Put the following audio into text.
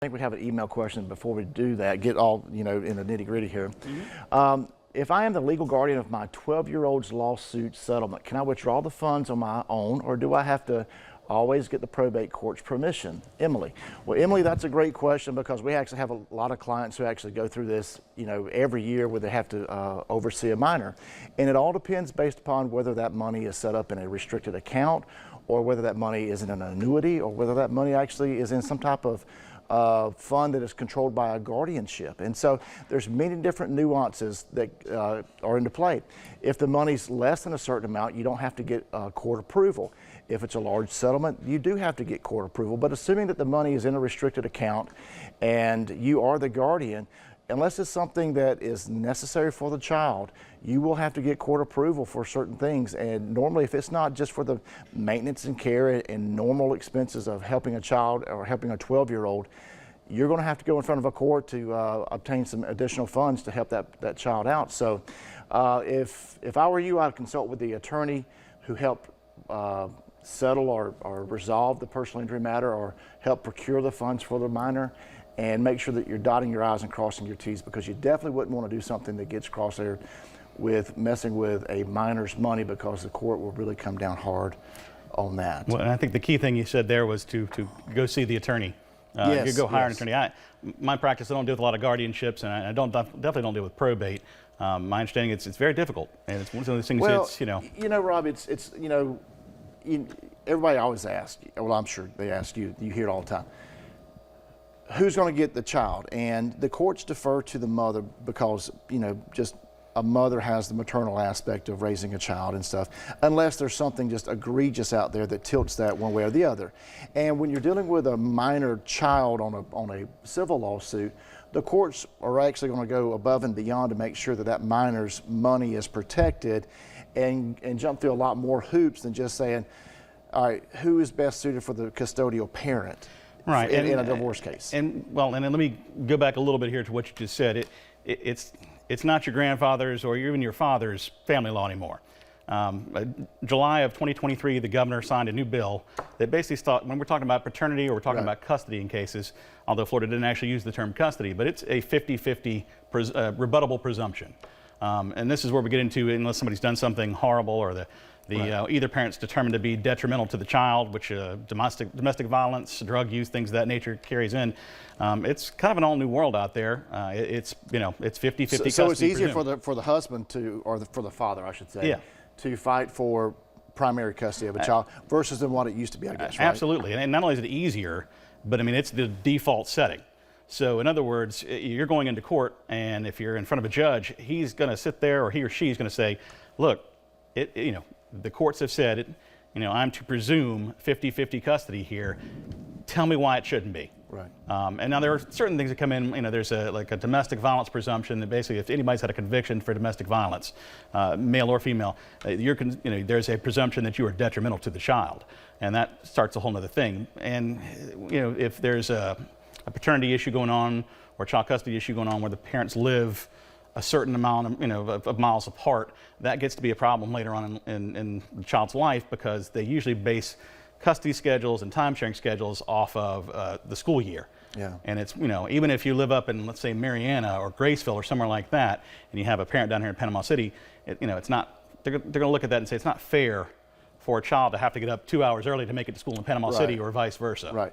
I think we have an email question before we do that, get all, in the nitty gritty here. If I am the legal guardian of my 12-year-old's lawsuit settlement, can I withdraw the funds on my own, or do I have to always get the probate court's permission? Emily. Well, Emily, that's a great question, because we actually have a lot of clients who actually go through this, every year, where they have to oversee a minor. And it all depends based upon whether that money is set up in a restricted account, or whether that money is in an annuity, or whether that money actually is in some type of fund that is controlled by a guardianship. And so there's many different nuances that are into play. If the money's less than a certain amount, you don't have to get court approval. If it's a large settlement, you do have to get court approval. But assuming that the money is in a restricted account and you are the guardian, unless it's something that is necessary for the child, you will have to get court approval for certain things. And normally, if it's not just for the maintenance and care and normal expenses of helping a child or helping a 12-year-old, you're going to have to go in front of a court to obtain some additional funds to help that child out. So if I were you, I'd consult with the attorney who helped settle or resolve the personal injury matter, or help procure the funds for the minor, and make sure that you're dotting your I's and crossing your T's, because you definitely wouldn't want to do something that gets crossed there with messing with a minor's money, because the court will really come down hard on that. Well, and I think the key thing you said there was to go see the attorney. Yes, you go hire an yes. attorney. My practice, I don't deal with a lot of guardianships, and I definitely don't deal with probate. My understanding, it's very difficult, and it's one of those things. Well, Rob, everybody always asks. Well, I'm sure they ask you. You hear it all the time. Who's going to get the child? And the courts defer to the mother, because just a mother has the maternal aspect of raising a child and stuff, unless there's something just egregious out there that tilts that one way or the other. And when you're dealing with a minor child on a civil lawsuit, the courts are actually going to go above and beyond to make sure that that minor's money is protected, and jump through a lot more hoops than just saying, all right, who is best suited for the custodial parent? Right, in a divorce case. And then let me go back a little bit here to what you just said. It's not your grandfather's or even your father's family law anymore. July of 2023, the governor signed a new bill that basically thought, when we're talking about paternity or we're talking about custody in cases, although Florida didn't actually use the term custody, but it's a 50-50 rebuttable presumption. And this is where we get into, unless somebody's done something horrible, or either parent's determined to be detrimental to the child, which domestic violence, drug use, things of that nature carries in. It's kind of an all new world out there. It's 50-50. So it's easier for the husband for the father, I should say, to fight for primary custody of a child versus than what it used to be, I guess. Right? Absolutely, and not only is it easier, but I mean it's the default setting. So in other words, you're going into court, and if you're in front of a judge, he's going to sit there, or he or she is going to say, look, the courts have said, I'm to presume 50-50 custody here. Tell me why it shouldn't be. Right. And now there are certain things that come in. There's a domestic violence presumption that basically, if anybody's had a conviction for domestic violence, male or female, there's a presumption that you are detrimental to the child, and that starts a whole other thing. And if there's a paternity issue going on, or a child custody issue going on, where the parents live a certain amount of miles apart, that gets to be a problem later on in the child's life, because they usually base custody schedules and time sharing schedules off of the school year. Yeah. And it's, even if you live up in, let's say, Mariana or Graceville or somewhere like that, and you have a parent down here in Panama City, it's not, they're going to look at that and say it's not fair for a child to have to get up 2 hours early to make it to school in Panama City, or vice versa. Right.